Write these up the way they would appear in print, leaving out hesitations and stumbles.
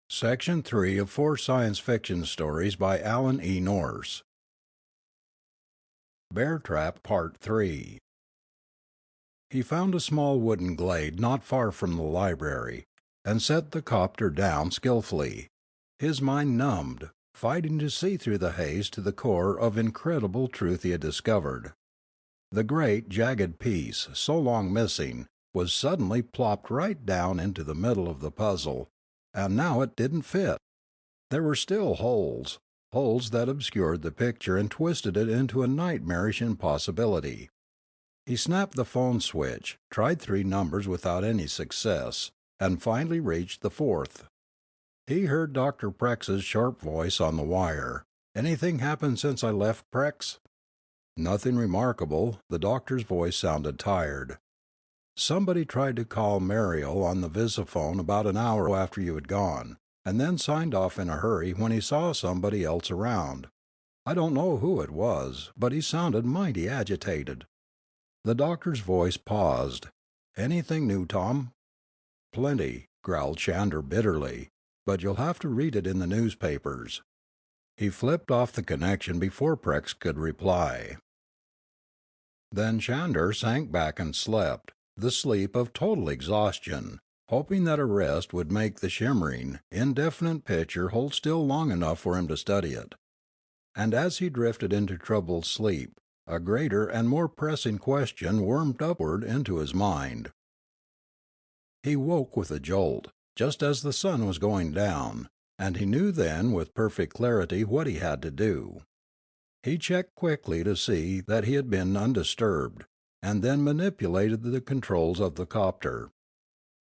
Section 3 of 4 science fiction stories by Alan E. Nourse. Bear Trap Part 3. He found a small wooden glade not far from the library, and set the copter down skillfully, his mind numbed, fighting to see through the haze to the core of incredible truth he had discovered. The great jagged piece, so long missing, was suddenly plopped right down into the middle of the puzzle, and now it didn't fit. There were still holes, holes that obscured the picture and twisted it into a nightmarish impossibility. He snapped the phone switch, tried 3 numbers without any success, and finally reached the 4th. He heard Dr. Prex's sharp voice on the wire. "Anything happened since I left, Prex?" "Nothing remarkable." The doctor's voice sounded tired. "Somebody tried to call Mariel on the visiphone about an hour after you had gone, and then signed off in a hurry when he saw somebody else around. I don't know who it was, but he sounded mighty agitated." The doctor's voice paused. "Anything new, Tom?" "Plenty," growled Shander bitterly, "but you'll have to read it in the newspapers." He flipped off the connection before Prex could reply. Then Shander sank back and slept, the sleep of total exhaustion, hoping that a rest would make the shimmering, indefinite picture hold still long enough for him to study it. And as he drifted into troubled sleep, a greater and more pressing question wormed upward into his mind. He woke with a jolt, just as the sun was going down, and he knew then with perfect clarity what he had to do. He checked quickly to see that he had been undisturbed, and then manipulated the controls of the copter.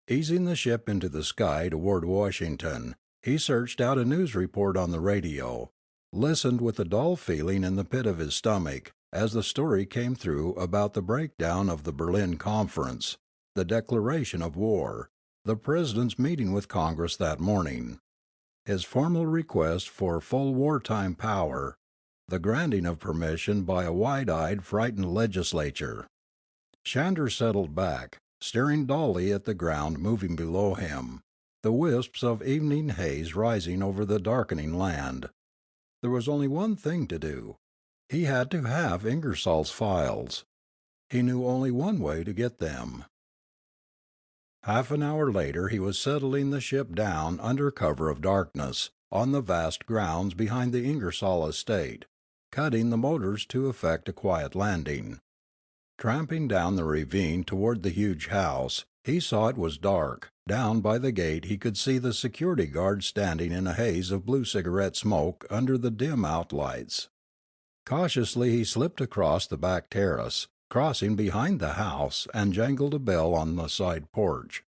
Easing the ship into the sky toward Washington, he searched out a news report on the radio, listened with a dull feeling in the pit of his stomach as the story came through about the breakdown of the Berlin Conference, the declaration of war, the president's meeting with Congress that morning, his formal request for full wartime power, the granting of permission by a wide-eyed, frightened legislature. Shander settled back, staring dully at the ground moving below him, the wisps of evening haze rising over the darkening land. There was only one thing to do. He had to have Ingersoll's files. He knew only one way to get them. Half an hour later he was settling the ship down under cover of darkness, on the vast grounds behind the Ingersoll estate, cutting the motors to effect a quiet landing. Tramping down the ravine toward the huge house, he saw it was dark. Down by the gate he could see the security guards standing in a haze of blue cigarette smoke under the dim outlights. Cautiously he slipped across the back terrace, crossing behind the house, and jangled a bell on the side porch.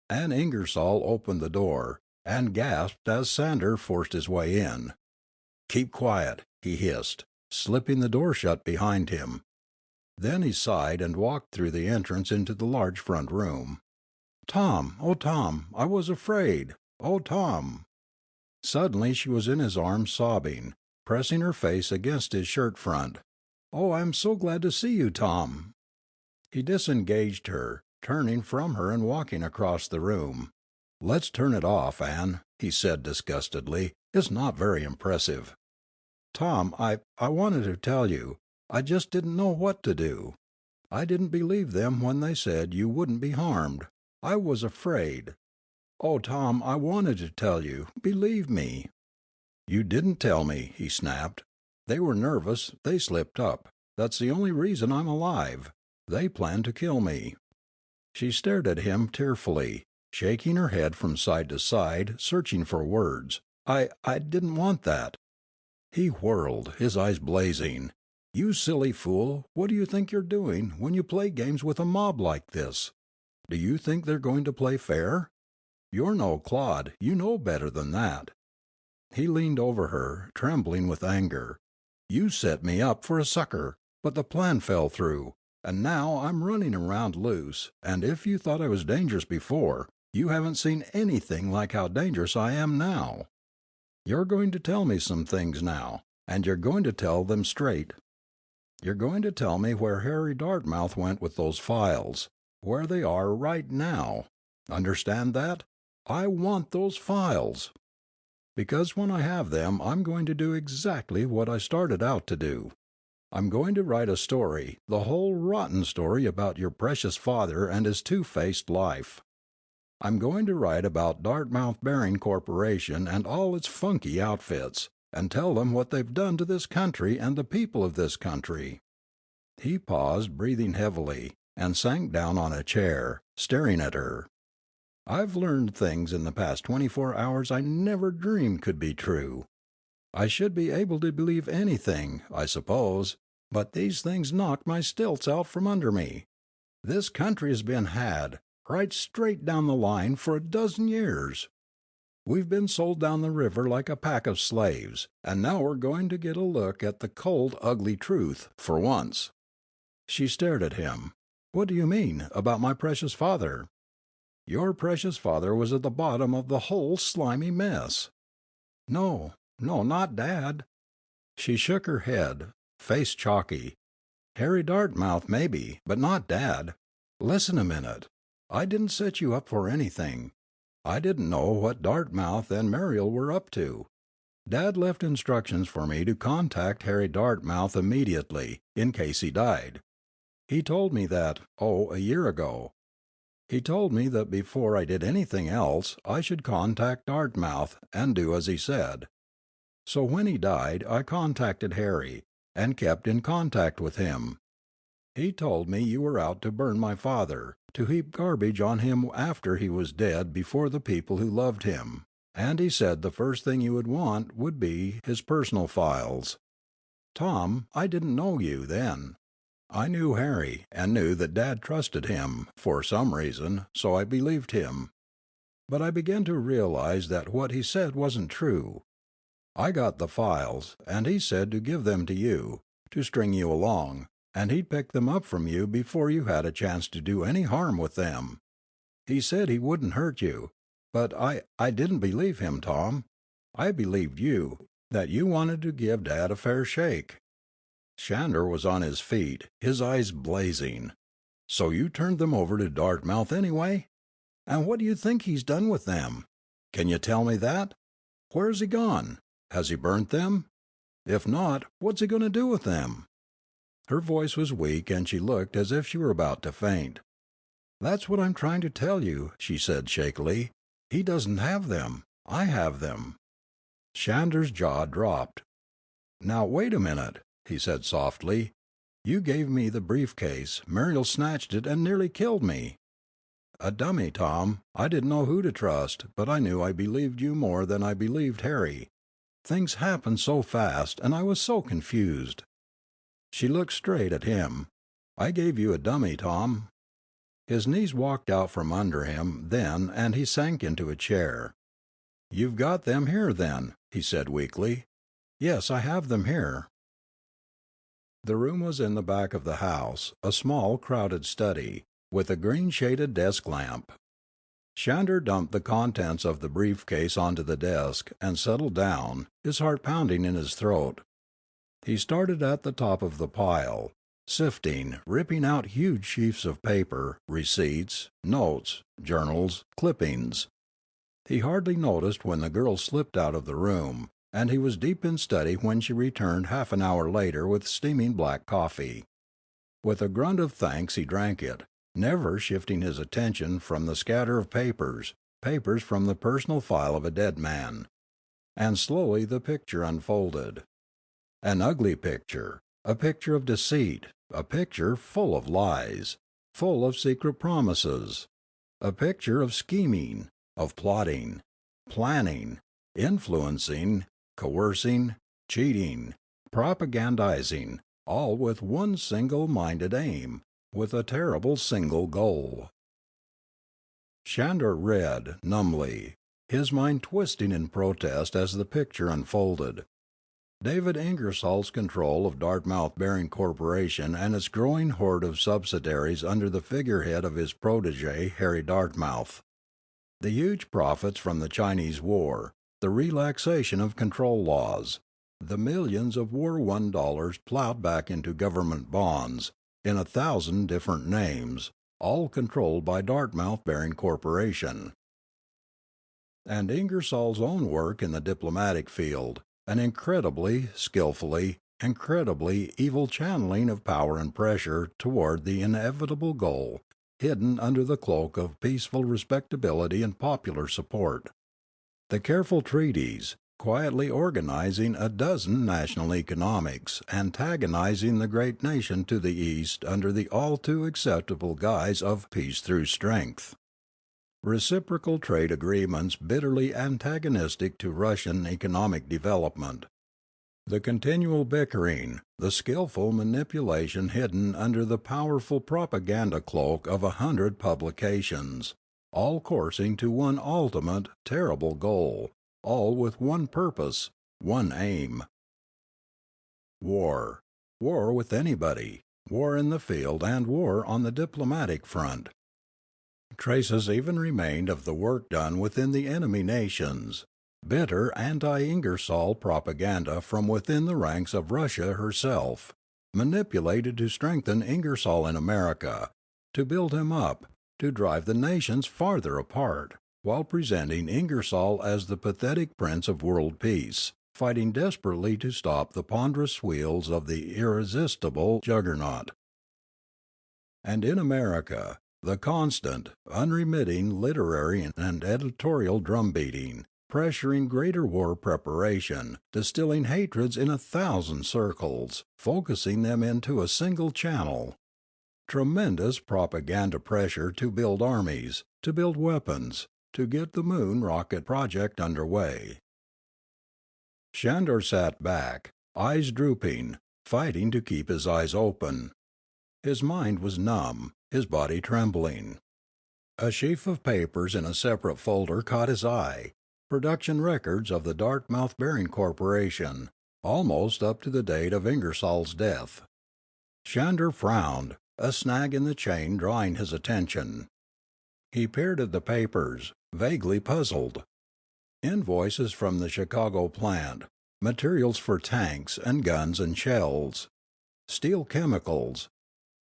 Ann Ingersoll opened the door, and gasped as Sander forced his way in. "Keep quiet," he hissed, slipping the door shut behind him. Then he sighed and walked through the entrance into the large front room. "Tom, oh Tom, I was afraid. Oh Tom." Suddenly she was in his arms sobbing, pressing her face against his shirt front. "Oh, I'm so glad to see you, Tom." He disengaged her, turning from her and walking across the room. "Let's turn it off, Ann," he said disgustedly. "It's not very impressive." "Tom, I wanted to tell you. I just didn't know what to do. I didn't believe them when they said you wouldn't be harmed. I was afraid. Oh, Tom, I wanted to tell you. Believe me." "You didn't tell me," he snapped. "They were nervous. They slipped up. That's the only reason I'm alive. They planned to kill me." She stared at him tearfully, shaking her head from side to side, searching for words. I didn't want that." He whirled, his eyes blazing. "You silly fool, what do you think you're doing when you play games with a mob like this? Do you think they're going to play fair? You're no clod, you know better than that." He leaned over her, trembling with anger. "You set me up for a sucker, but the plan fell through, and now I'm running around loose, and if you thought I was dangerous before, you haven't seen anything like how dangerous I am now. You're going to tell me some things now, and you're going to tell them straight. You're going to tell me where Harry Dartmouth went with those files, where they are right now. Understand that? I want those files. Because when I have them, I'm going to do exactly what I started out to do. I'm going to write a story, the whole rotten story about your precious father and his two-faced life. I'm going to write about Dartmouth Bearing Corporation and all its funky outfits, and tell them what they've done to this country and the people of this country." He paused, breathing heavily, and sank down on a chair, staring at her. "I've learned things in the past 24 hours I never dreamed could be true. I should be able to believe anything, I suppose, but these things knocked my stilts out from under me. This country has been had, right straight down the line, for a dozen years. We've been sold down the river like a pack of slaves, and now we're going to get a look at the cold, ugly truth, for once." She stared at him. "What do you mean, about my precious father?" "Your precious father was at the bottom of the whole slimy mess." "No, no, not Dad." She shook her head, face chalky. "Harry Dartmouth, maybe, but not Dad. Listen a minute. I didn't set you up for anything. I didn't know what Dartmouth and Muriel were up to. Dad left instructions for me to contact Harry Dartmouth immediately, in case he died. He told me that, a year ago. He told me that before I did anything else, I should contact Dartmouth, and do as he said. So when he died, I contacted Harry, and kept in contact with him. He told me you were out to burn my father, to heap garbage on him after he was dead before the people who loved him, and he said the first thing you would want would be his personal files. Tom, I didn't know you then. I knew Harry, and knew that Dad trusted him, for some reason, so I believed him. But I began to realize that what he said wasn't true. I got the files, and he said to give them to you, to string you along, and he'd pick them up from you before you had a chance to do any harm with them. He said he wouldn't hurt you, but I didn't believe him, Tom. I believed you, that you wanted to give Dad a fair shake." Shander was on his feet, his eyes blazing. "So you turned them over to Dartmouth anyway? And what do you think he's done with them? Can you tell me that? Where's he gone? Has he burnt them? If not, what's he going to do with them?" Her voice was weak, and she looked as if she were about to faint. "That's what I'm trying to tell you," she said shakily. "He doesn't have them. I have them." Shander's jaw dropped. "Now wait a minute," he said softly. "You gave me the briefcase, Muriel snatched it and nearly killed me." "A dummy, Tom. I didn't know who to trust, but I knew I believed you more than I believed Harry. Things happened so fast, and I was so confused." She looked straight at him. "I gave you a dummy, Tom." His knees walked out from under him then, and he sank into a chair. "You've got them here, then," he said weakly. "Yes, I have them here." The room was in the back of the house, a small, crowded study, with a green-shaded desk lamp. Shander dumped the contents of the briefcase onto the desk, and settled down, his heart pounding in his throat. He started at the top of the pile, sifting, ripping out huge sheafs of paper, receipts, notes, journals, clippings. He hardly noticed when the girl slipped out of the room, and he was deep in study when she returned half an hour later with steaming black coffee. With a grunt of thanks he drank it, never shifting his attention from the scatter of papers from the personal file of a dead man. And slowly the picture unfolded. An ugly picture, a picture of deceit, a picture full of lies, full of secret promises, a picture of scheming, of plotting, planning, influencing, coercing, cheating, propagandizing, all with one single-minded aim, with a terrible single goal. Shander read, numbly, his mind twisting in protest as the picture unfolded. David Ingersoll's control of Dartmouth Bearing Corporation and its growing horde of subsidiaries under the figurehead of his protege, Harry Dartmouth. The huge profits from the Chinese War, the relaxation of control laws, the millions of war-won dollars plowed back into government bonds, in 1,000 different names, all controlled by Dartmouth Bearing Corporation. And Ingersoll's own work in the diplomatic field, an incredibly skillfully, incredibly evil channeling of power and pressure toward the inevitable goal, hidden under the cloak of peaceful respectability and popular support. The careful treatise, quietly organizing a dozen national economics, antagonizing the great nation to the east under the all too acceptable guise of peace through strength. Reciprocal trade agreements bitterly antagonistic to Russian economic development. The continual bickering, the skillful manipulation hidden under the powerful propaganda cloak of 100 publications, all coursing to one ultimate, terrible goal, all with one purpose, one aim. War. War with anybody. War in the field and war on the diplomatic front. Traces even remained of the work done within the enemy nations, bitter anti-Ingersoll propaganda from within the ranks of Russia herself, manipulated to strengthen Ingersoll in America, to build him up, to drive the nations farther apart, while presenting Ingersoll as the pathetic prince of world peace, fighting desperately to stop the ponderous wheels of the irresistible juggernaut. And in America, the constant, unremitting literary and editorial drumbeating, pressuring greater war preparation, distilling hatreds in 1,000 circles, focusing them into a single channel. Tremendous propaganda pressure to build armies, to build weapons, to get the moon rocket project under way. Shandor sat back, eyes drooping, fighting to keep his eyes open. His mind was numb, his body trembling. A sheaf of papers in a separate folder caught his eye, production records of the Dartmouth Bearing Corporation, almost up to the date of Ingersoll's death. Shandor frowned, a snag in the chain drawing his attention. He peered at the papers, vaguely puzzled. Invoices from the Chicago plant, materials for tanks and guns and shells. Steel chemicals.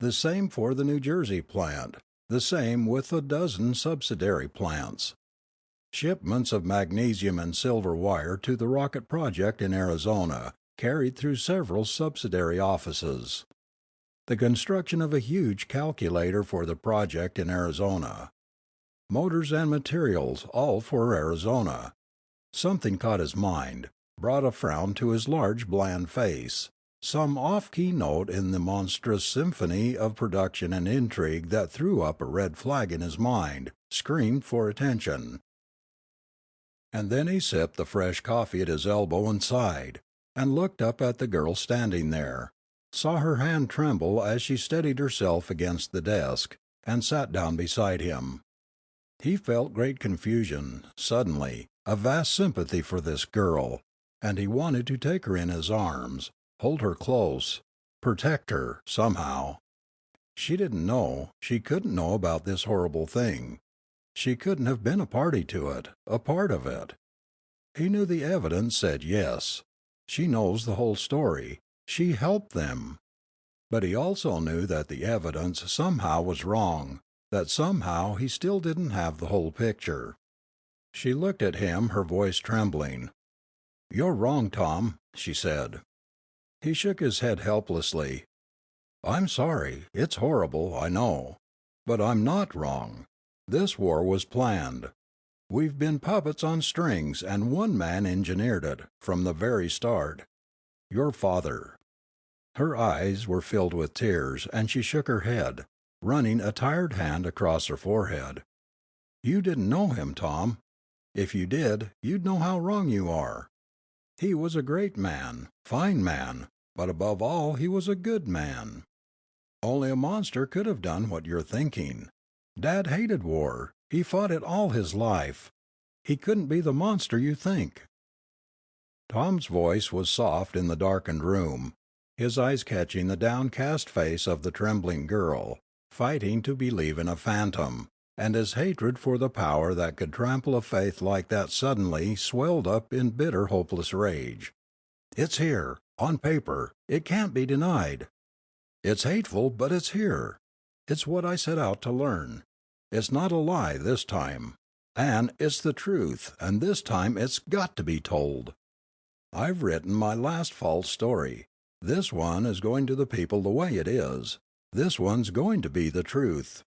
The same for the New Jersey plant, the same with a dozen subsidiary plants. Shipments of magnesium and silver wire to the rocket project in Arizona, carried through several subsidiary offices. The construction of a huge calculator for the project in Arizona. Motors and materials, all for Arizona. Something caught his mind, brought a frown to his large bland face. Some off-key note in the monstrous symphony of production and intrigue that threw up a red flag in his mind, screamed for attention. And then he sipped the fresh coffee at his elbow and sighed, and looked up at the girl standing there, saw her hand tremble as she steadied herself against the desk, and sat down beside him. He felt great confusion, suddenly, a vast sympathy for this girl, and he wanted to take her in his arms, hold her close, protect her, somehow. She didn't know, she couldn't know about this horrible thing. She couldn't have been a party to it, a part of it. He knew the evidence said yes. She knows the whole story. She helped them. But he also knew that the evidence somehow was wrong, that somehow he still didn't have the whole picture. She looked at him, her voice trembling. "You're wrong, Tom," she said. He shook his head helplessly. "I'm sorry. It's horrible, I know. But I'm not wrong. This war was planned. We've been puppets on strings, and one man engineered it, from the very start. Your father." Her eyes were filled with tears, and she shook her head, running a tired hand across her forehead. "You didn't know him, Tom. If you did, you'd know how wrong you are. He was a great man, fine man, but above all he was a good man. Only a monster could have done what you're thinking. Dad hated war. He fought it all his life. He couldn't be the monster you think." Tom's voice was soft in the darkened room, his eyes catching the downcast face of the trembling girl, fighting to believe in a phantom, and his hatred for the power that could trample a faith like that suddenly swelled up in bitter hopeless rage. "It's here, on paper. It can't be denied. It's hateful, but it's here. It's what I set out to learn. It's not a lie this time. And it's the truth, and this time it's got to be told. I've written my last false story. This one is going to the people the way it is. This one's going to be the truth."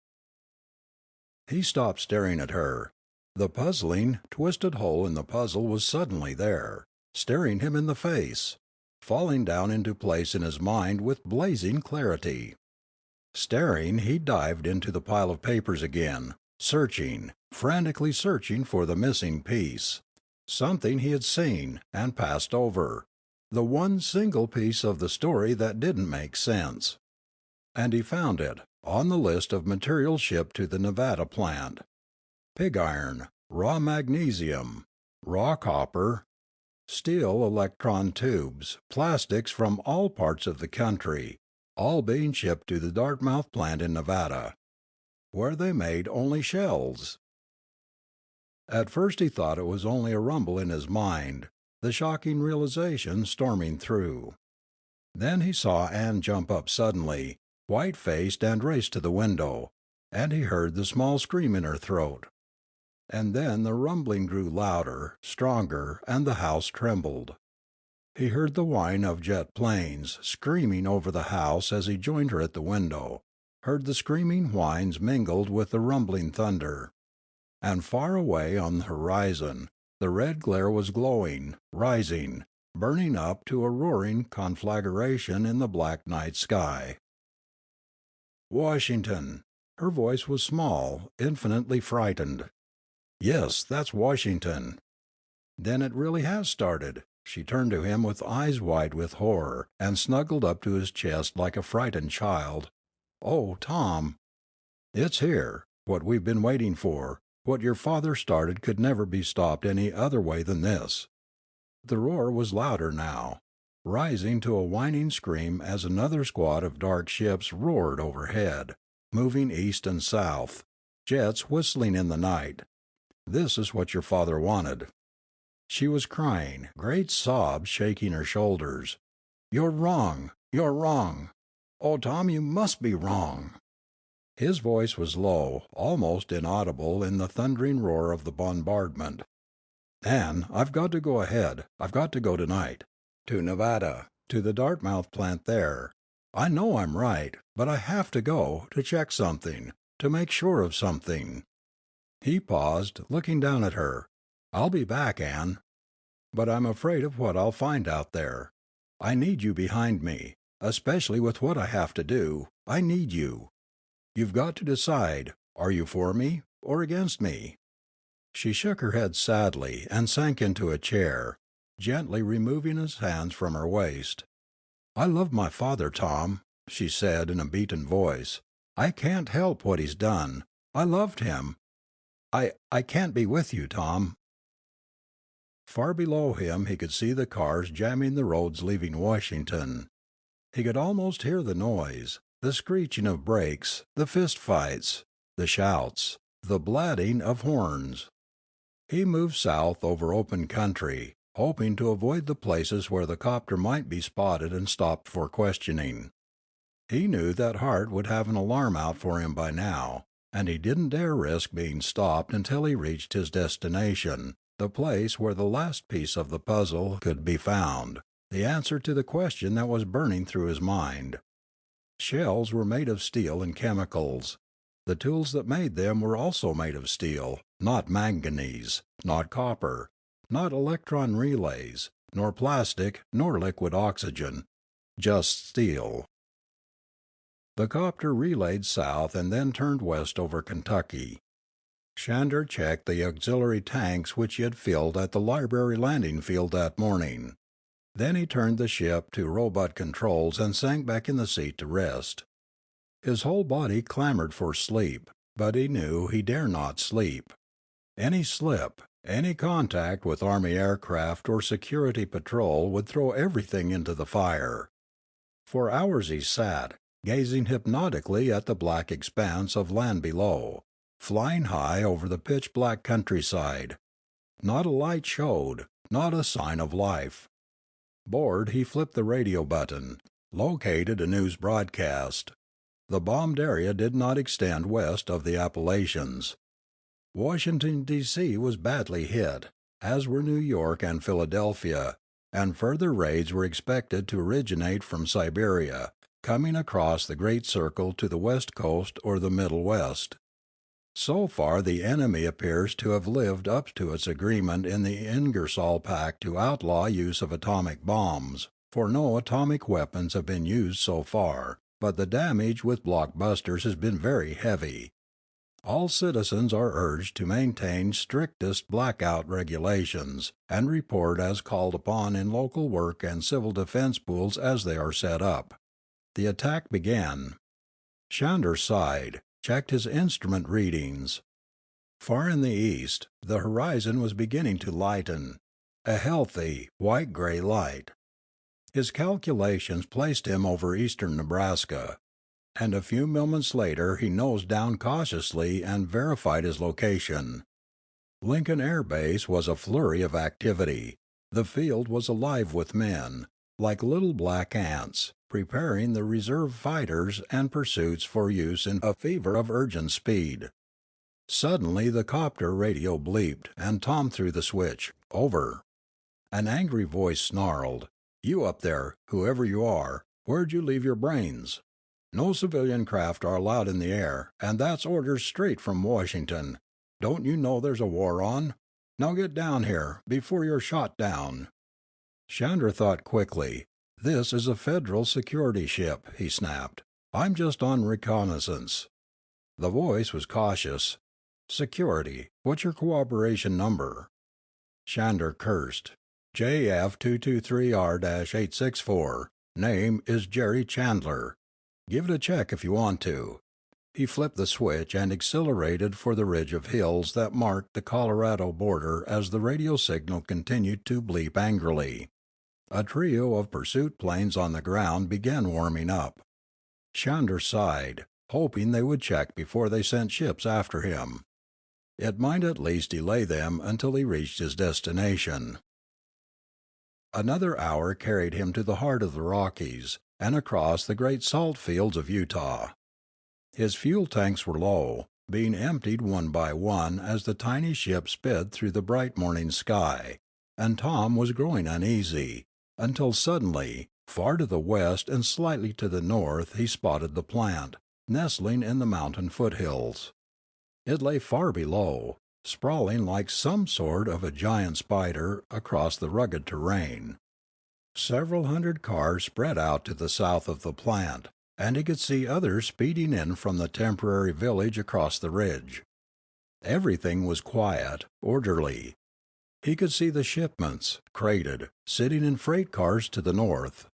He stopped staring at her. The puzzling, twisted hole in the puzzle was suddenly there, staring him in the face, falling down into place in his mind with blazing clarity. Staring, he dived into the pile of papers again, searching, frantically searching for the missing piece. Something he had seen, and passed over. The one single piece of the story that didn't make sense. And he found it, on the list of materials shipped to the Nevada plant. Pig iron, raw magnesium, raw copper, steel electron tubes, plastics from all parts of the country, all being shipped to the Dartmouth plant in Nevada, where they made only shells. At first he thought it was only a rumble in his mind, the shocking realization storming through. Then he saw Ann jump up suddenly, white-faced, and race to the window, and he heard the small scream in her throat. And then the rumbling grew louder, stronger, and the house trembled. He heard the whine of jet planes screaming over the house as he joined her at the window, heard the screaming whines mingled with the rumbling thunder. And far away on the horizon, the red glare was glowing, rising, burning up to a roaring conflagration in the black night sky. "Washington!" Her voice was small, infinitely frightened. "Yes, that's Washington." "Then it really has started." She turned to him with eyes wide with horror, and snuggled up to his chest like a frightened child. "Oh, Tom!" "It's here. What we've been waiting for. What your father started could never be stopped any other way than this." The roar was louder now, rising to a whining scream as another squad of dark ships roared overhead, moving east and south, jets whistling in the night. "This is what your father wanted." She was crying, great sobs shaking her shoulders. "You're wrong! You're wrong! Oh, Tom, you must be wrong!" His voice was low, almost inaudible in the thundering roar of the bombardment. "Ann, I've got to go ahead. I've got to go tonight. To Nevada, to the Dartmouth plant there. I know I'm right, but I have to go, to check something, to make sure of something." He paused, looking down at her. "I'll be back, Ann. But I'm afraid of what I'll find out there. I need you behind me, especially with what I have to do. I need you. You've got to decide, are you for me, or against me?" She shook her head sadly, and sank into a chair, gently removing his hands from her waist. "I love my father, Tom," she said in a beaten voice. "I can't help what he's done. I loved him. I can't be with you, Tom." Far below him he could see the cars jamming the roads leaving Washington. He could almost hear the noise, the screeching of brakes, the fist fights, the shouts, the blatting of horns. He moved south over open country, hoping to avoid the places where the copter might be spotted and stopped for questioning. He knew that Hart would have an alarm out for him by now, and he didn't dare risk being stopped until he reached his destination, the place where the last piece of the puzzle could be found, the answer to the question that was burning through his mind. Shells were made of steel and chemicals. The tools that made them were also made of steel, not manganese, not copper, not electron relays, nor plastic, nor liquid oxygen, just steel. The copter relayed south and then turned west over Kentucky. Shander checked the auxiliary tanks which he had filled at the library landing field that morning. Then he turned the ship to robot controls and sank back in the seat to rest. His whole body clamored for sleep, but he knew he dare not sleep. Any slip, any contact with Army aircraft or security patrol would throw everything into the fire. For hours he sat, gazing hypnotically at the black expanse of land below, flying high over the pitch-black countryside. Not a light showed, not a sign of life. Bored, he flipped the radio button, located a news broadcast. The bombed area did not extend west of the Appalachians. Washington, D.C. was badly hit, as were New York and Philadelphia, and further raids were expected to originate from Siberia, coming across the Great Circle to the West Coast or the Middle West. So far the enemy appears to have lived up to its agreement in the Ingersoll Pact to outlaw use of atomic bombs, for no atomic weapons have been used so far, but the damage with blockbusters has been very heavy. All citizens are urged to maintain strictest blackout regulations and report as called upon in local work and civil defense pools as they are set up. The attack began. Chandler sighed, checked his instrument readings. Far in the east, the horizon was beginning to lighten, a healthy, white-gray light. His calculations placed him over eastern Nebraska, and a few moments later he nosed down cautiously and verified his location. Lincoln Air Base was a flurry of activity. The field was alive with men, like little black ants, preparing the reserve fighters and pursuits for use in a fever of urgent speed. Suddenly the copter radio bleeped, and Tom threw the switch. Over. An angry voice snarled, "You up there, whoever you are, where'd you leave your brains? No civilian craft are allowed in the air, and that's orders straight from Washington. Don't you know there's a war on? Now get down here, before you're shot down." Chandler thought quickly. "This is a federal security ship," he snapped. "I'm just on reconnaissance." The voice was cautious. "Security, what's your cooperation number?" Chandler cursed. "JF223R-864. Name is Jerry Chandler. Give it a check if you want to." He flipped the switch and accelerated for the ridge of hills that marked the Colorado border as the radio signal continued to bleep angrily. A trio of pursuit planes on the ground began warming up. Chandler sighed, hoping they would check before they sent ships after him. It might at least delay them until he reached his destination. Another hour carried him to the heart of the Rockies, and across the great salt fields of Utah. His fuel tanks were low, being emptied one by one as the tiny ship sped through the bright morning sky, and Tom was growing uneasy, until suddenly, far to the west and slightly to the north, he spotted the plant, nestling in the mountain foothills. It lay far below, sprawling like some sort of a giant spider across the rugged terrain. Several hundred cars spread out to the south of the plant, and he could see others speeding in from the temporary village across the ridge. Everything was quiet, orderly. He could see the shipments, crated, sitting in freight cars to the north.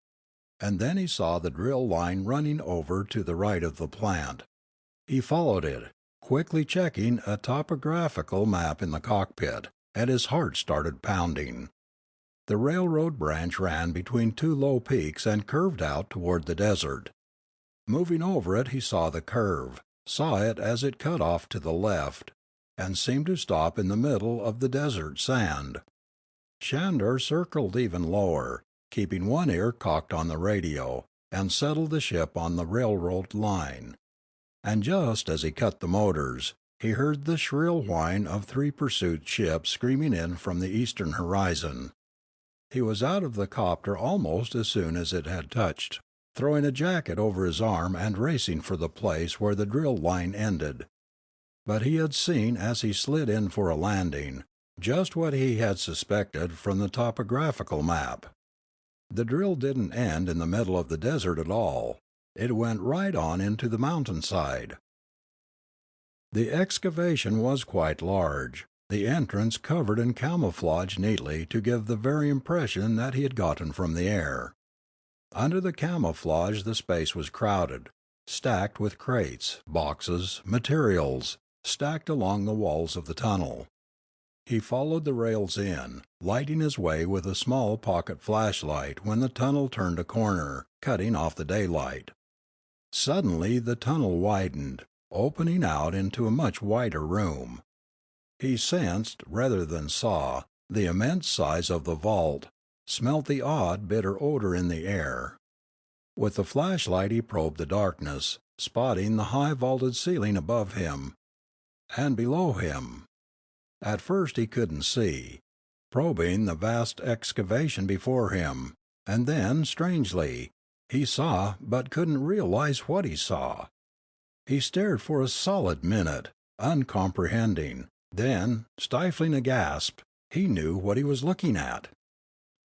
And then he saw the drill line running over to the right of the plant. He followed it, quickly checking a topographical map in the cockpit, and his heart started pounding. The railroad branch ran between two low peaks and curved out toward the desert. Moving over it he saw the curve, saw it as it cut off to the left, and seemed to stop in the middle of the desert sand. Chandler circled even lower, keeping one ear cocked on the radio, and settled the ship on the railroad line. And just as he cut the motors, he heard the shrill whine of 3 pursuit ships screaming in from the eastern horizon. He was out of the copter almost as soon as it had touched, throwing a jacket over his arm and racing for the place where the drill line ended. But he had seen as he slid in for a landing just what he had suspected from the topographical map. The drill didn't end in the middle of the desert at all. It went right on into the mountainside. The excavation was quite large, the entrance covered and camouflaged neatly to give the very impression that he had gotten from the air. Under the camouflage the space was crowded, stacked with crates, boxes, materials, stacked along the walls of the tunnel. He followed the rails in, lighting his way with a small pocket flashlight when the tunnel turned a corner, cutting off the daylight. Suddenly the tunnel widened, opening out into a much wider room. He sensed, rather than saw, the immense size of the vault, smelt the odd, bitter odor in the air. With the flashlight he probed the darkness, spotting the high vaulted ceiling above him, and below him, At first he couldn't see, probing the vast excavation before him, and then, strangely, he saw but couldn't realize what he saw. He stared for a solid minute, uncomprehending, then, stifling a gasp, he knew what he was looking at.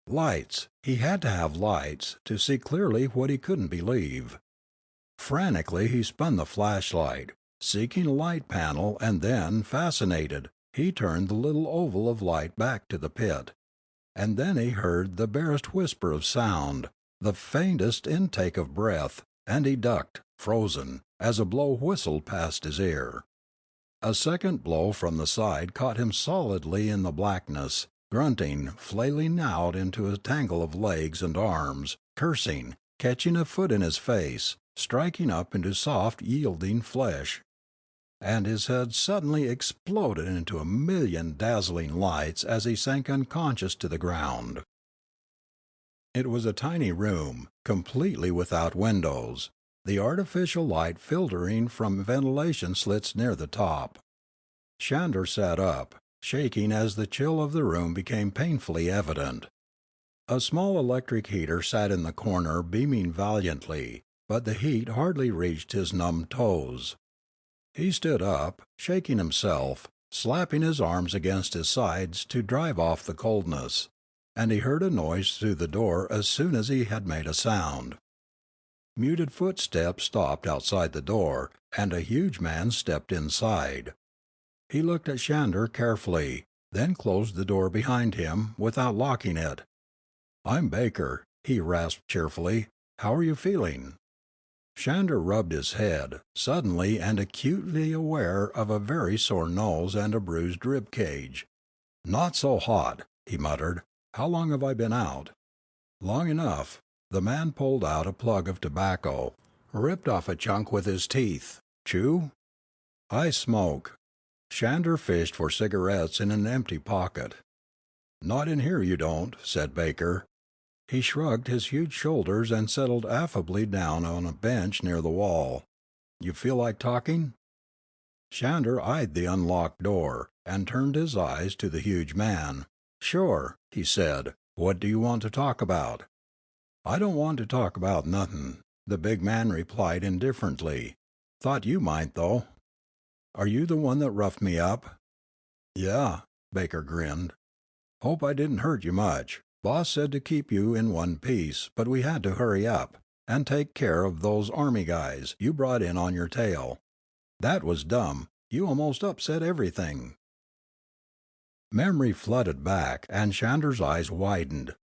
Lights! He had to have lights to see clearly what he couldn't believe. Frantically he spun the flashlight, seeking a light panel, and then, fascinated, he turned the little oval of light back to the pit. And then he heard the barest whisper of sound, the faintest intake of breath, and he ducked, frozen, as a blow whistled past his ear. A second blow from the side caught him solidly in the blackness, grunting, flailing out into a tangle of legs and arms, cursing, catching a foot in his face, striking up into soft, yielding flesh. And his head suddenly exploded into a million dazzling lights as he sank unconscious to the ground. It was a tiny room, completely without windows, the artificial light filtering from ventilation slits near the top. Shander sat up, shaking as the chill of the room became painfully evident. A small electric heater sat in the corner beaming valiantly, but the heat hardly reached his numbed toes. He stood up, shaking himself, slapping his arms against his sides to drive off the coldness, and he heard a noise through the door as soon as he had made a sound. Muted footsteps stopped outside the door, and a huge man stepped inside. He looked at Shander carefully, then closed the door behind him, without locking it. "I'm Baker," he rasped cheerfully. "How are you feeling?" Shander rubbed his head, suddenly and acutely aware of a very sore nose and a bruised rib cage. "Not so hot," he muttered. "How long have I been out?" "Long enough." The man pulled out a plug of tobacco, ripped off a chunk with his teeth. "Chew?" "I smoke." Shander fished for cigarettes in an empty pocket. "Not in here you don't," said Baker. He shrugged his huge shoulders and settled affably down on a bench near the wall. "You feel like talking?" Shander eyed the unlocked door, and turned his eyes to the huge man. "Sure," he said. "What do you want to talk about?" "I don't want to talk about nothin'," the big man replied indifferently. "Thought you might, though." "Are you the one that roughed me up?" "Yeah," Baker grinned. "Hope I didn't hurt you much. Boss said to keep you in one piece, but we had to hurry up and take care of those army guys you brought in on your tail. That was dumb. You almost upset everything." Memory flooded back, and Shander's eyes widened.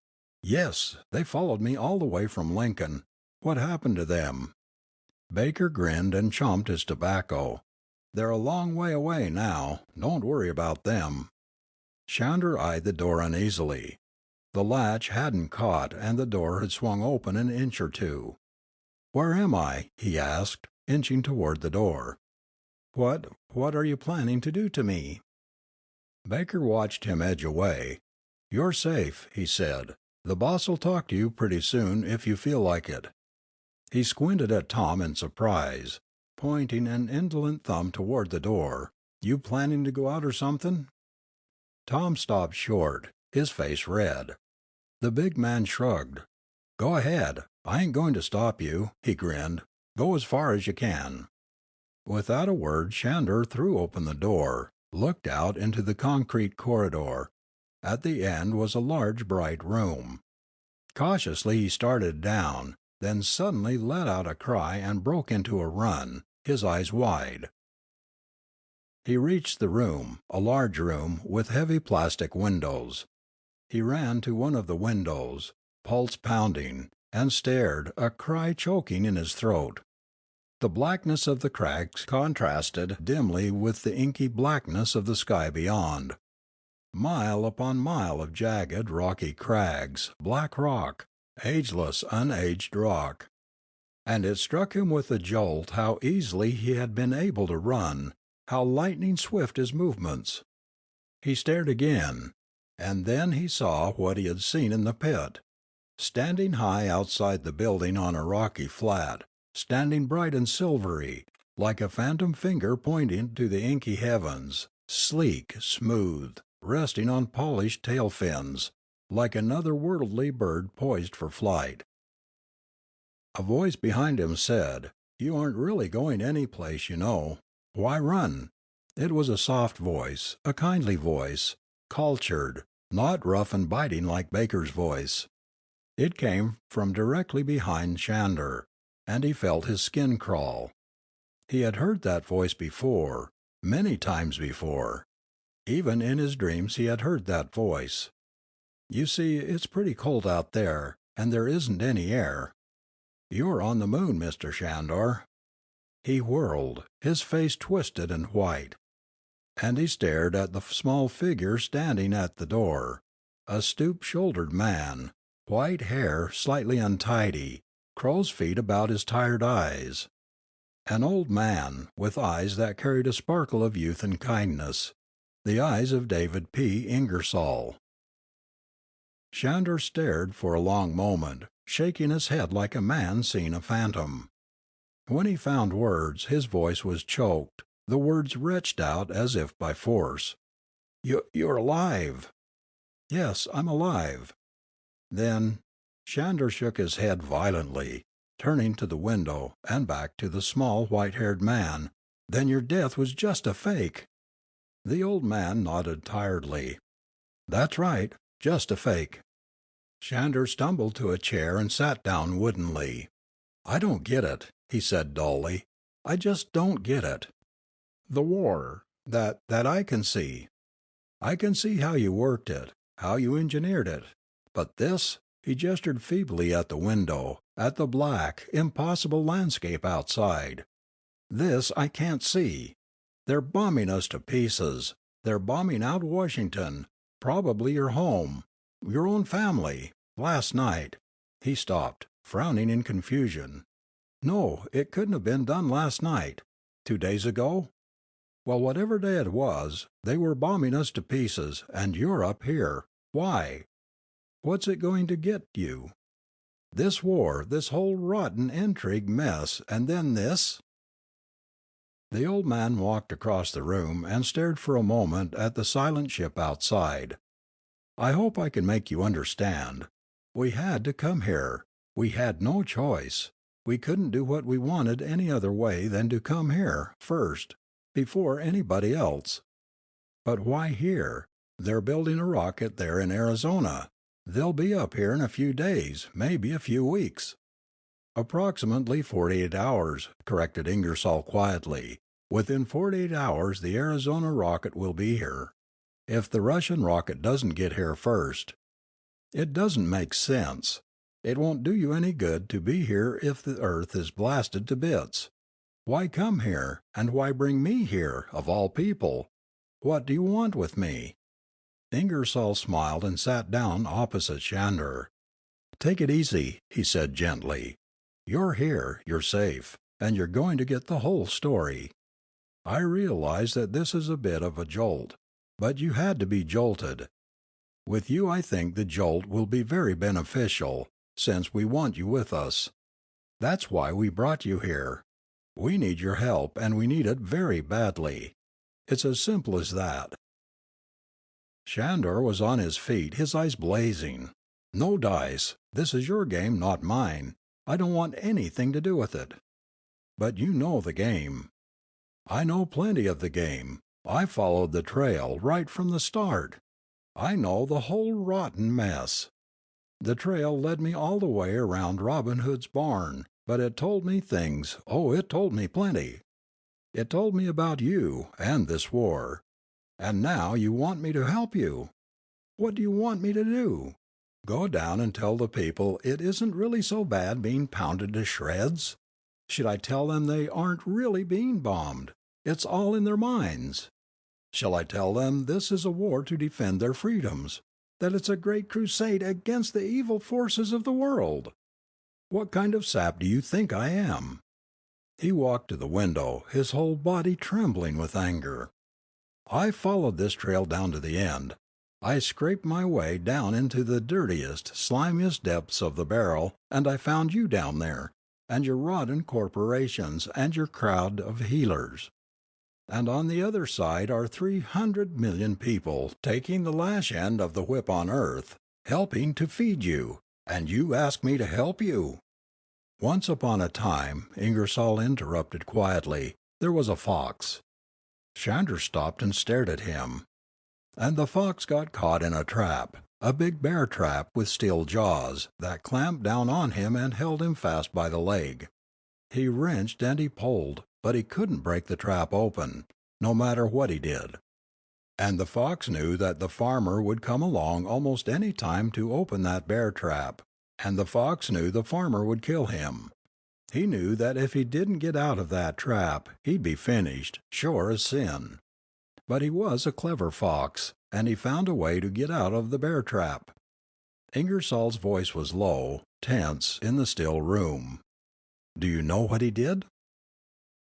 "Yes, they followed me all the way from Lincoln. What happened to them?" Baker grinned and chomped his tobacco. "They're a long way away now. Don't worry about them." Shander eyed the door uneasily. The latch hadn't caught and the door had swung open an inch or two. "Where am I?" he asked, inching toward the door. What are you planning to do to me?" Baker watched him edge away. "You're safe," he said. "The boss'll talk to you pretty soon if you feel like it." He squinted at Tom in surprise, pointing an indolent thumb toward the door. "You planning to go out or something?" Tom stopped short, his face red. The big man shrugged. "Go ahead. I ain't going to stop you," he grinned. "Go as far as you can." Without a word Shander threw open the door, looked out into the concrete corridor. At the end was a large bright room. Cautiously he started down, then suddenly let out a cry and broke into a run, his eyes wide. He reached the room, a large room with heavy plastic windows. He ran to one of the windows, pulse pounding, and stared, a cry choking in his throat. The blackness of the cracks contrasted dimly with the inky blackness of the sky beyond. Mile upon mile of jagged, rocky crags, black rock, ageless, unaged rock. And it struck him with a jolt how easily he had been able to run, how lightning swift his movements. He stared again, and then he saw what he had seen in the pit. Standing high outside the building on a rocky flat, standing bright and silvery, like a phantom finger pointing to the inky heavens, sleek, smooth, resting on polished tail fins, like another worldly bird poised for flight. A voice behind him said, "You aren't really going any place, you know. Why run?" It was a soft voice, a kindly voice, cultured, not rough and biting like Baker's voice. It came from directly behind Shander, and he felt his skin crawl. He had heard that voice before, many times before. Even in his dreams he had heard that voice. "You see, it's pretty cold out there, and there isn't any air. You're on the moon, Mr. Shandor." He whirled, his face twisted and white, and he stared at the small figure standing at the door, a stoop-shouldered man, white hair slightly untidy, crow's feet about his tired eyes. An old man, with eyes that carried a sparkle of youth and kindness, the eyes of David P. Ingersoll. Shandor stared for a long moment, shaking his head like a man seeing a phantom. When he found words, his voice was choked, the words retched out as if by force. "You're alive." "Yes, I'm alive." Then Shandor shook his head violently, turning to the window and back to the small white-haired man. "Then your death was just a fake." The old man nodded tiredly. "That's right, just a fake." Shandor stumbled to a chair and sat down woodenly. "I don't get it," he said dully. "I just don't get it. The war, that I can see. I can see how you worked it, how you engineered it. But this," he gestured feebly at the window, at the black, impossible landscape outside. "This I can't see. They're bombing us to pieces. They're bombing out Washington, probably your home, your own family. Last night—" He stopped, frowning in confusion. "No, it couldn't have been done last night. 2 days ago? Well, whatever day it was, they were bombing us to pieces, and you're up here. Why? What's it going to get you? This war, this whole rotten intrigue mess, and then this?" The old man walked across the room and stared for a moment at the silent ship outside. "I hope I can make you understand. We had to come here. We had no choice. We couldn't do what we wanted any other way than to come here, first, before anybody else." "But why here? They're building a rocket there in Arizona. They'll be up here in a few days, maybe a few weeks." "Approximately 48 hours," corrected Ingersoll quietly. "Within 48 hours the Arizona rocket will be here. If the Russian rocket doesn't get here first. It doesn't make sense. It won't do you any good to be here if the earth is blasted to bits. Why come here, and why bring me here, of all people? What do you want with me?" Ingersoll smiled and sat down opposite Shander. "Take it easy," he said gently. "You're here, you're safe, and you're going to get the whole story. I realize that this is a bit of a jolt, but you had to be jolted. With you I think the jolt will be very beneficial, since we want you with us. That's why we brought you here. We need your help, and we need it very badly. It's as simple as that." Shandor was on his feet, his eyes blazing. "No dice. This is your game, not mine. I don't want anything to do with it." "But you know the game." "I know plenty of the game. I followed the trail, right from the start. I know the whole rotten mess. The trail led me all the way around Robin Hood's barn, but it told me things, oh, it told me plenty. It told me about you, and this war. And now you want me to help you. What do you want me to do? Go down and tell the people it isn't really so bad being pounded to shreds? Should I tell them they aren't really being bombed? It's all in their minds. Shall I tell them this is a war to defend their freedoms? That it's a great crusade against the evil forces of the world? What kind of sap do you think I am?" He walked to the window, his whole body trembling with anger. "I followed this trail down to the end. I scraped my way down into the dirtiest, slimiest depths of the barrel, and I found you down there, and your rotten corporations, and your crowd of healers. And on the other side are 300 million people taking the lash end of the whip on Earth, helping to feed you. And you ask me to help you? Once upon a time, Ingersoll interrupted quietly, there was a fox. Shander stopped and stared at him. And the fox got caught in a trap, a big bear trap with steel jaws that clamped down on him and held him fast by the leg. He wrenched and he pulled, but he couldn't break the trap open, no matter what he did. And the fox knew that the farmer would come along almost any time to open that bear trap, and the fox knew the farmer would kill him. He knew that if he didn't get out of that trap, he'd be finished, sure as sin. But he was a clever fox, and he found a way to get out of the bear trap. Ingersoll's voice was low, tense, in the still room. Do you know what he did?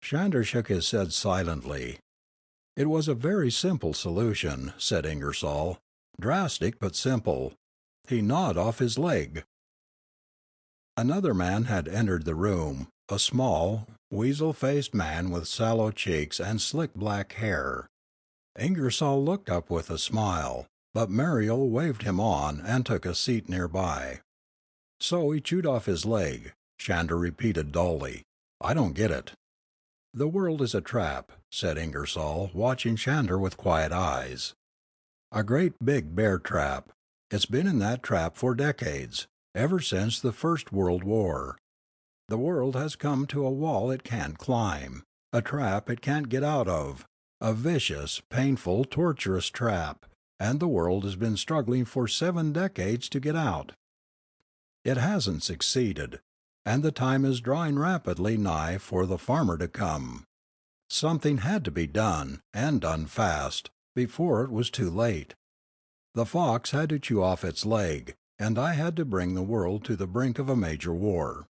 Shander shook his head silently. It was a very simple solution, said Ingersoll. Drastic but simple. He gnawed off his leg. Another man had entered the room, a small, weasel-faced man with sallow cheeks and slick black hair. Ingersoll looked up with a smile, but Muriel waved him on and took a seat nearby. So he chewed off his leg, Shander repeated dully. I don't get it. The world is a trap, said Ingersoll, watching Shander with quiet eyes. A great big bear trap. It's been in that trap for decades, ever since the First World War. The world has come to a wall it can't climb, a trap it can't get out of, a vicious, painful, torturous trap, and the world has been struggling for 7 decades to get out. It hasn't succeeded, and the time is drawing rapidly nigh for the farmer to come. Something had to be done, and done fast, before it was too late. The fox had to chew off its leg, and I had to bring the world to the brink of a major war.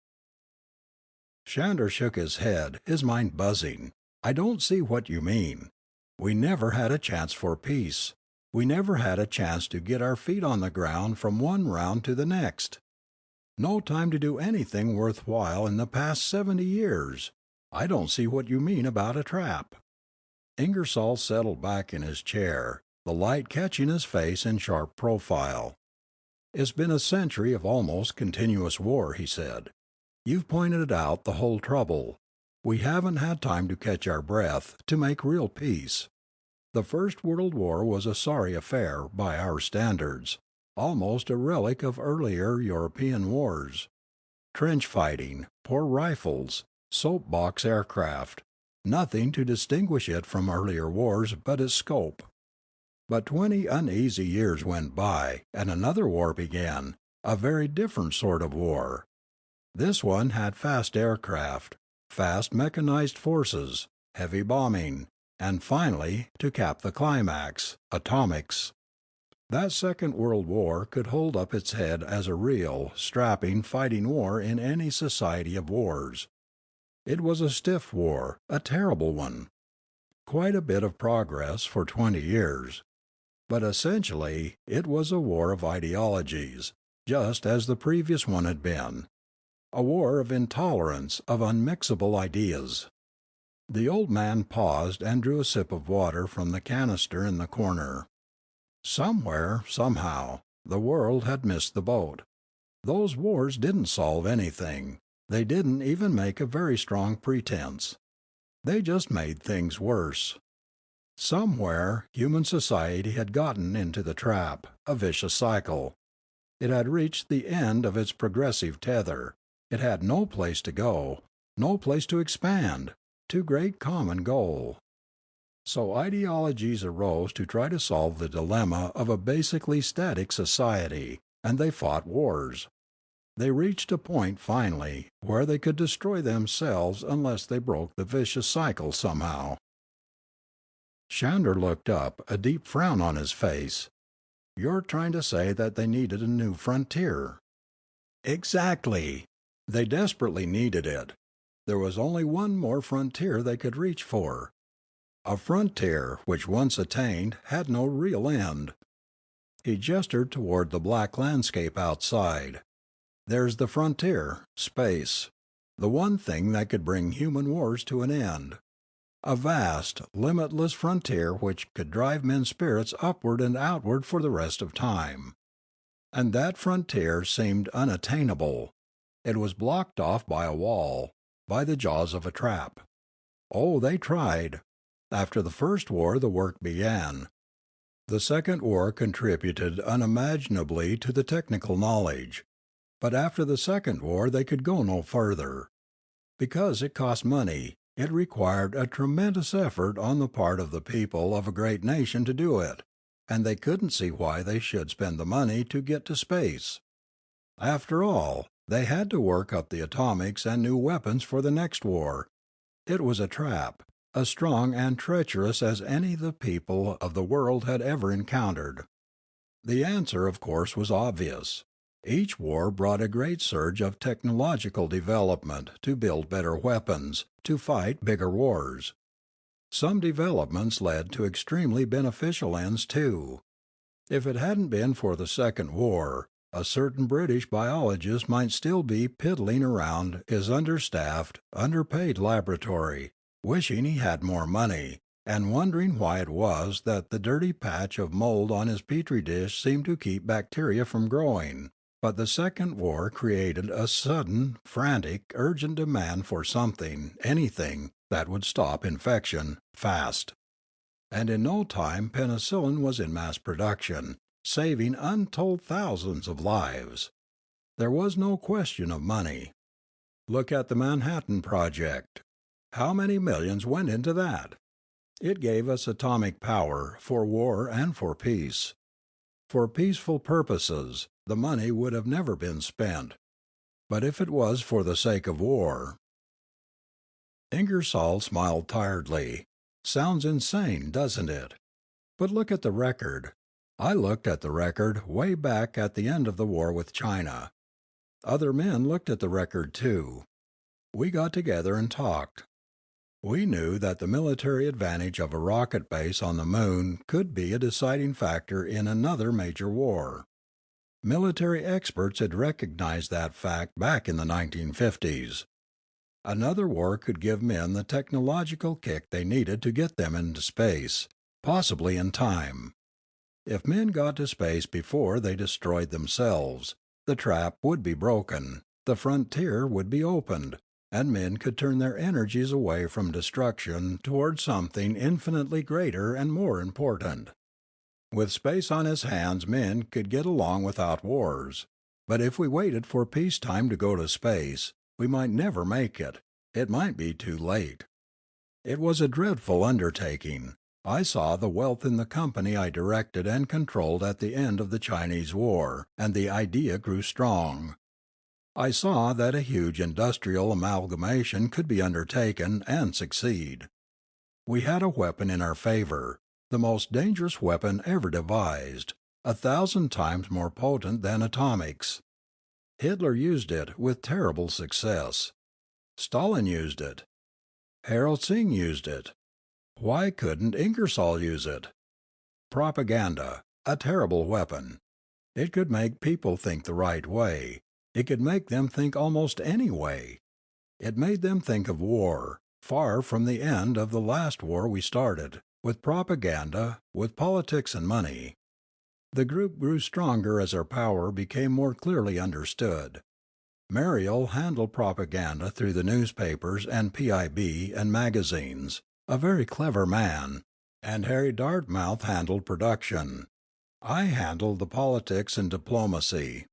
Shander shook his head, his mind buzzing. I don't see what you mean. We never had a chance for peace. We never had a chance to get our feet on the ground from one round to the next. No time to do anything worthwhile in the past 70 years. I don't see what you mean about a trap. Ingersoll settled back in his chair, the light catching his face in sharp profile. It's been a century of almost continuous war, he said. You've pointed out the whole trouble. We haven't had time to catch our breath, to make real peace. The First World War was a sorry affair, by our standards, almost a relic of earlier European wars. Trench fighting, poor rifles, soapbox aircraft, nothing to distinguish it from earlier wars but its scope. But 20 uneasy years went by, and another war began, a very different sort of war. This one had fast aircraft, fast mechanized forces, heavy bombing, and finally, to cap the climax, atomics. That Second World War could hold up its head as a real, strapping fighting war in any society of wars. It was a stiff war, a terrible one. Quite a bit of progress for 20 years. But essentially, it was a war of ideologies, just as the previous one had been. A war of intolerance, of unmixable ideas. The old man paused and drew a sip of water from the canister in the corner. Somewhere, somehow, the world had missed the boat. Those wars didn't solve anything. They didn't even make a very strong pretense. They just made things worse. Somewhere, human society had gotten into the trap, a vicious cycle. It had reached the end of its progressive tether. It had no place to go, no place to expand, to great common goal. So ideologies arose to try to solve the dilemma of a basically static society, and they fought wars. They reached a point finally where they could destroy themselves unless they broke the vicious cycle somehow. Shander looked up, a deep frown on his face. You're trying to say that they needed a new frontier. Exactly. They desperately needed it. There was only one more frontier they could reach for. A frontier which once attained had no real end. He gestured toward the black landscape outside. There's the frontier, space, the one thing that could bring human wars to an end. A vast, limitless frontier which could drive men's spirits upward and outward for the rest of time. And that frontier seemed unattainable. It was blocked off by a wall, by the jaws of a trap. Oh, they tried. After the first war, the work began. The second war contributed unimaginably to the technical knowledge. But after the second war, they could go no further. Because it cost money, it required a tremendous effort on the part of the people of a great nation to do it, and they couldn't see why they should spend the money to get to space. After all, they had to work up the atomics and new weapons for the next war. It was a trap, as strong and treacherous as any the people of the world had ever encountered. The answer, of course, was obvious. Each war brought a great surge of technological development to build better weapons, to fight bigger wars. Some developments led to extremely beneficial ends too. If it hadn't been for the Second War, a certain British biologist might still be piddling around his understaffed, underpaid laboratory, wishing he had more money, and wondering why it was that the dirty patch of mold on his petri dish seemed to keep bacteria from growing. But the Second War created a sudden, frantic, urgent demand for something, anything, that would stop infection, fast. And in no time penicillin was in mass production, saving untold thousands of lives. There was no question of money. Look at the Manhattan Project. How many millions went into that? It gave us atomic power for war and for peace. For peaceful purposes, the money would have never been spent. But if it was for the sake of war— Ingersoll smiled tiredly. Sounds insane, doesn't it? But look at the record. I looked at the record way back at the end of the war with China. Other men looked at the record too. We got together and talked. We knew that the military advantage of a rocket base on the moon could be a deciding factor in another major war. Military experts had recognized that fact back in the 1950s. Another war could give men the technological kick they needed to get them into space, possibly in time. If men got to space before they destroyed themselves, the trap would be broken, the frontier would be opened, and men could turn their energies away from destruction toward something infinitely greater and more important. With space on his hands, men could get along without wars. But if we waited for peacetime to go to space, we might never make it. It might be too late. It was a dreadful undertaking. I saw the wealth in the company I directed and controlled at the end of the Chinese War, and the idea grew strong. I saw that a huge industrial amalgamation could be undertaken and succeed. We had a weapon in our favor, the most dangerous weapon ever devised, 1,000 times more potent than atomics. Hitler used it with terrible success. Stalin used it. Harold Singh used it. Why couldn't Ingersoll use it? Propaganda, a terrible weapon. It could make people think the right way. It could make them think almost any way. It made them think of war, far from the end of the last war we started, with propaganda, with politics and money. The group grew stronger as our power became more clearly understood. Mariel handled propaganda through the newspapers and PIB and magazines, a very clever man, and Harry Dartmouth handled production. I handled the politics and diplomacy.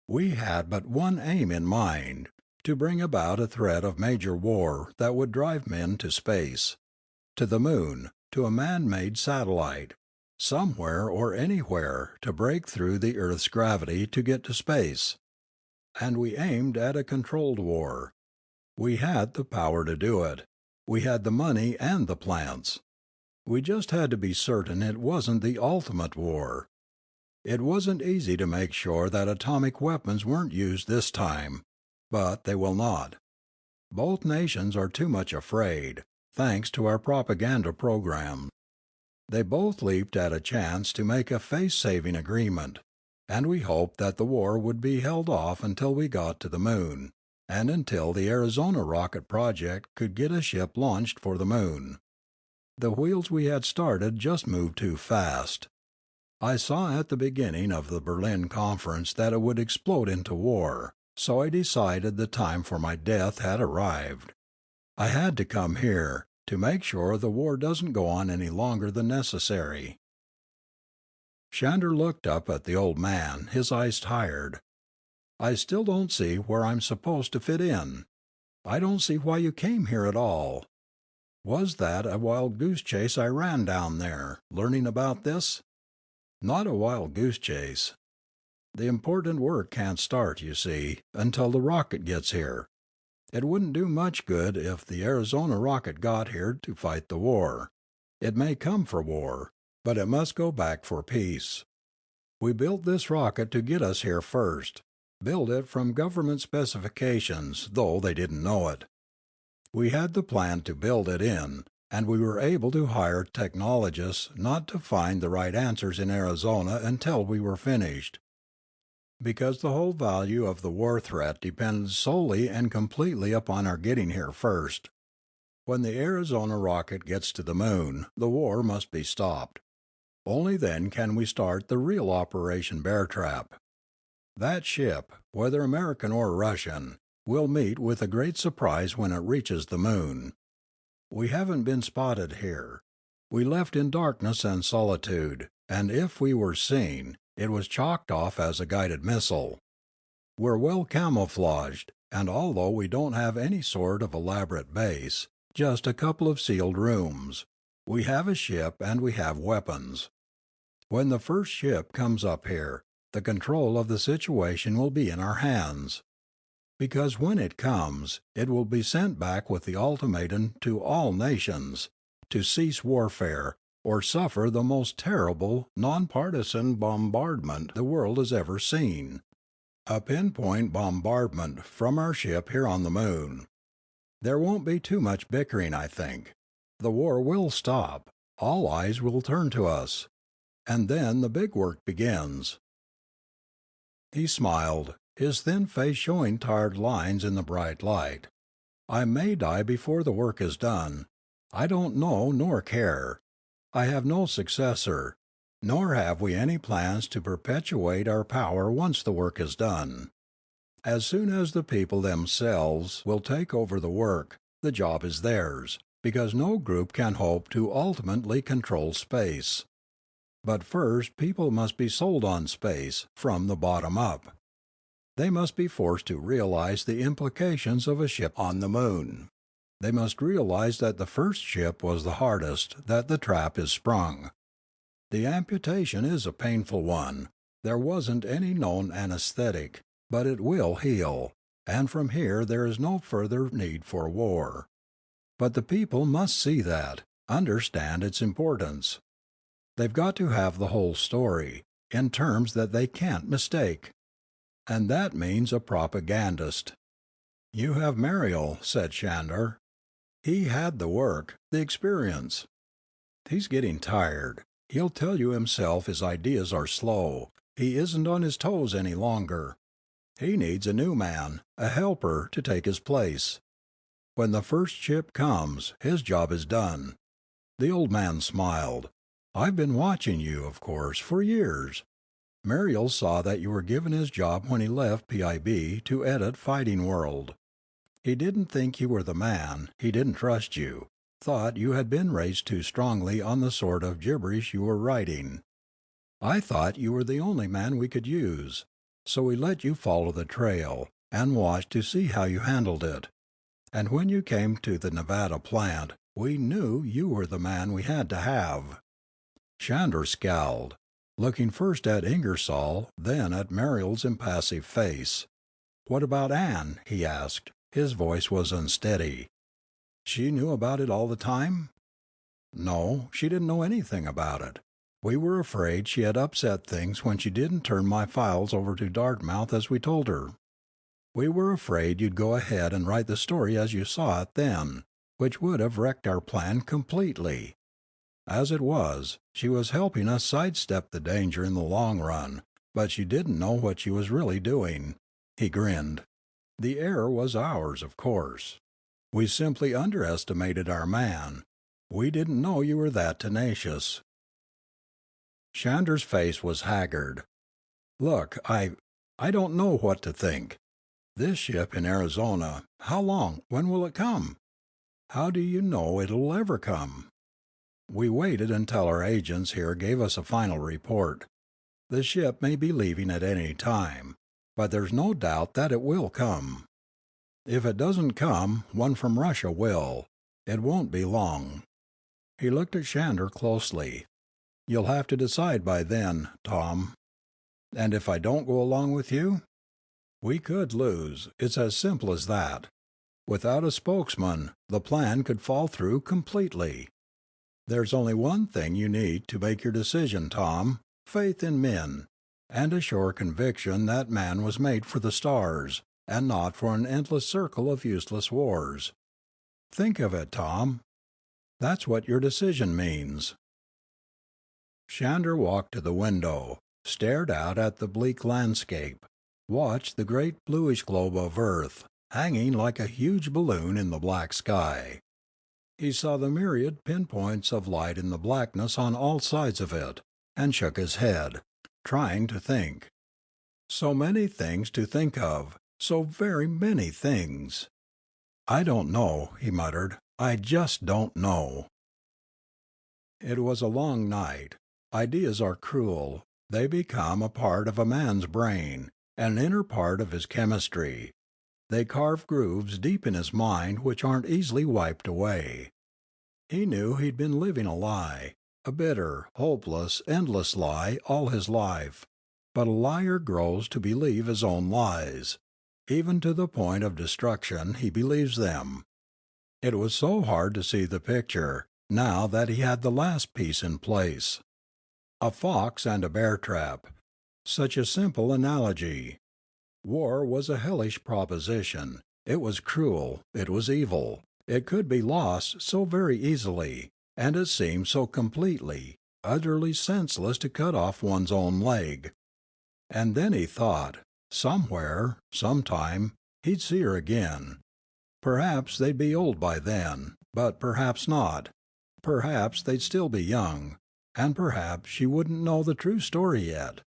We had but one aim in mind, to bring about a threat of major war that would drive men to space, to the moon, to a man-made satellite, somewhere or anywhere to break through the Earth's gravity to get to space. And we aimed at a controlled war. We had the power to do it. We had the money and the plants. We just had to be certain it wasn't the ultimate war. It wasn't easy to make sure that atomic weapons weren't used this time, but they will not. Both nations are too much afraid, thanks to our propaganda program. They both leaped at a chance to make a face-saving agreement, and we hoped that the war would be held off until we got to the moon, and until the Arizona rocket project could get a ship launched for the moon. The wheels we had started just moved too fast. I saw at the beginning of the Berlin conference that it would explode into war, so I decided the time for my death had arrived. I had to come here, to make sure the war doesn't go on any longer than necessary." Shander looked up at the old man, his eyes tired. "I still don't see where I'm supposed to fit in. I don't see why you came here at all. Was that a wild goose chase I ran down there, learning about this?" "Not a wild goose chase. The important work can't start, you see, until the rocket gets here. It wouldn't do much good if the Arizona rocket got here to fight the war. It may come for war, but it must go back for peace. We built this rocket to get us here first, built it from government specifications, though they didn't know it. We had the plan to build it in, and we were able to hire technologists not to find the right answers in Arizona until we were finished. Because the whole value of the war threat depended solely and completely upon our getting here first. When the Arizona rocket gets to the moon, the war must be stopped. Only then can we start the real Operation Bear Trap. That ship, whether American or Russian, will meet with a great surprise when it reaches the moon. We haven't been spotted here. We left in darkness and solitude, and if we were seen, it was chalked off as a guided missile. We're well camouflaged, and although we don't have any sort of elaborate base, just a couple of sealed rooms, we have a ship and we have weapons. When the first ship comes up here, the control of the situation will be in our hands. Because when it comes, it will be sent back with the ultimatum to all nations, to cease warfare, or suffer the most terrible, nonpartisan bombardment the world has ever seen. A pinpoint bombardment from our ship here on the moon. There won't be too much bickering, I think. The war will stop. All eyes will turn to us. And then the big work begins." He smiled, his thin face showing tired lines in the bright light. "I may die before the work is done. I don't know nor care. I have no successor, nor have we any plans to perpetuate our power once the work is done. As soon as the people themselves will take over the work, the job is theirs, because no group can hope to ultimately control space. But first people must be sold on space, from the bottom up. They must be forced to realize the implications of a ship on the moon. They must realize that the first ship was the hardest, that the trap is sprung. The amputation is a painful one. There wasn't any known anesthetic, but it will heal, and from here there is no further need for war. But the people must see that, understand its importance. They've got to have the whole story, in terms that they can't mistake. And that means a propagandist." "You have Mariel," said Shander. "He had the work, the experience. He's getting tired. He'll tell you himself his ideas are slow. He isn't on his toes any longer. He needs a new man, a helper, to take his place. When the first ship comes, his job is done." The old man smiled. "I've been watching you, of course, for years. Mariel saw that you were given his job when he left PIB to edit Fighting World. He didn't think you were the man, he didn't trust you, thought you had been raised too strongly on the sort of gibberish you were writing. I thought you were the only man we could use, so we let you follow the trail, and watched to see how you handled it. And when you came to the Nevada plant, we knew you were the man we had to have." Shander scowled, looking first at Ingersoll, then at Mariel's impassive face. "What about Anne?" he asked. His voice was unsteady. "She knew about it all the time?" "No, she didn't know anything about it. We were afraid she had upset things when she didn't turn my files over to Dartmouth as we told her. We were afraid you'd go ahead and write the story as you saw it then, which would have wrecked our plan completely. As it was, she was helping us sidestep the danger in the long run, but she didn't know what she was really doing." He grinned. "The error was ours, of course. We simply underestimated our man. We didn't know you were that tenacious." Shander's face was haggard. "Look, I don't know what to think. This ship in Arizona, how long? When will it come? How do you know it'll ever come? We waited until our agents here gave us a final report. The ship may be leaving at any time, but there's no doubt that it will come. If it doesn't come, one from Russia will. It won't be long." He looked at Shander closely. "You'll have to decide by then, Tom." "And if I don't go along with you?" "We could lose. It's as simple as that. Without a spokesman, the plan could fall through completely. There's only one thing you need to make your decision, Tom: faith in men, and a sure conviction that man was made for the stars, and not for an endless circle of useless wars. Think of it, Tom. That's what your decision means." Shander walked to the window, stared out at the bleak landscape, watched the great bluish globe of Earth, hanging like a huge balloon in the black sky. He saw the myriad pinpoints of light in the blackness on all sides of it, and shook his head, trying to think. So many things to think of, so very many things. "I don't know," he muttered. "I just don't know." It was a long night. Ideas are cruel. They become a part of a man's brain, an inner part of his chemistry. They carve grooves deep in his mind which aren't easily wiped away. He knew he'd been living a lie, a bitter, hopeless, endless lie all his life. But a liar grows to believe his own lies. Even to the point of destruction he believes them. It was so hard to see the picture, now that he had the last piece in place. A fox and a bear trap. Such a simple analogy. War was a hellish proposition. It was cruel. It was evil. It could be lost so very easily, and it seemed so completely, utterly senseless to cut off one's own leg. And then he thought, somewhere, sometime, he'd see her again. Perhaps they'd be old by then, but perhaps not. Perhaps they'd still be young, and perhaps she wouldn't know the true story yet.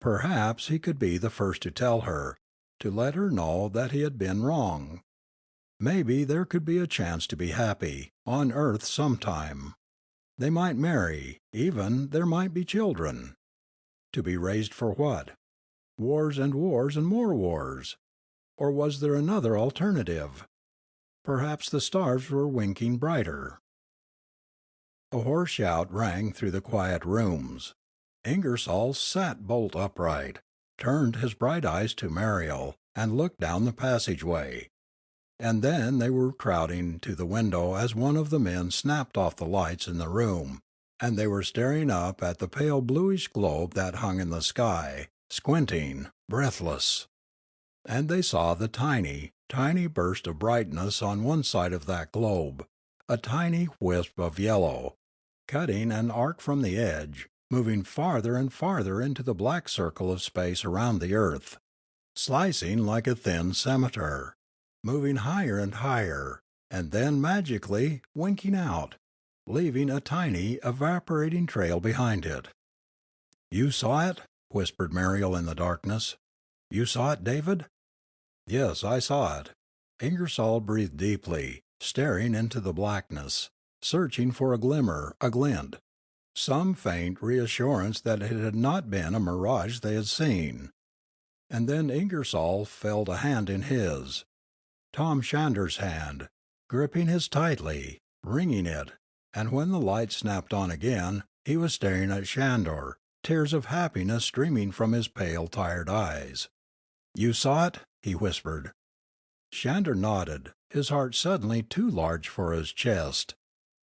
Perhaps he could be the first to tell her, to let her know that he had been wrong. Maybe there could be a chance to be happy, on Earth sometime. They might marry, even there might be children. To be raised for what? Wars and wars and more wars. Or was there another alternative? Perhaps the stars were winking brighter. A hoarse shout rang through the quiet rooms. Ingersoll sat bolt upright, turned his bright eyes to Mariel, and looked down the passageway. And then they were crowding to the window as one of the men snapped off the lights in the room, and they were staring up at the pale bluish globe that hung in the sky, squinting, breathless. And they saw the tiny, tiny burst of brightness on one side of that globe, a tiny wisp of yellow, cutting an arc from the edge, moving farther and farther into the black circle of space around the earth, slicing like a thin scimitar, moving higher and higher, and then magically winking out, leaving a tiny, evaporating trail behind it. "You saw it?" whispered Mariel in the darkness. "You saw it, David?" "Yes, I saw it." Ingersoll breathed deeply, staring into the blackness, searching for a glimmer, a glint, some faint reassurance that it had not been a mirage they had seen. And then Ingersoll felt a hand in his, Tom Shander's hand, gripping his tightly, wringing it, and when the light snapped on again, he was staring at Shander, tears of happiness streaming from his pale, tired eyes. "You saw it?" he whispered. Shander nodded, his heart suddenly too large for his chest,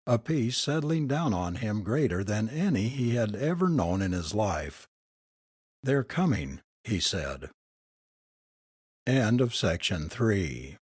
a peace settling down on him greater than any he had ever known in his life. "They're coming," he said. End of section 3.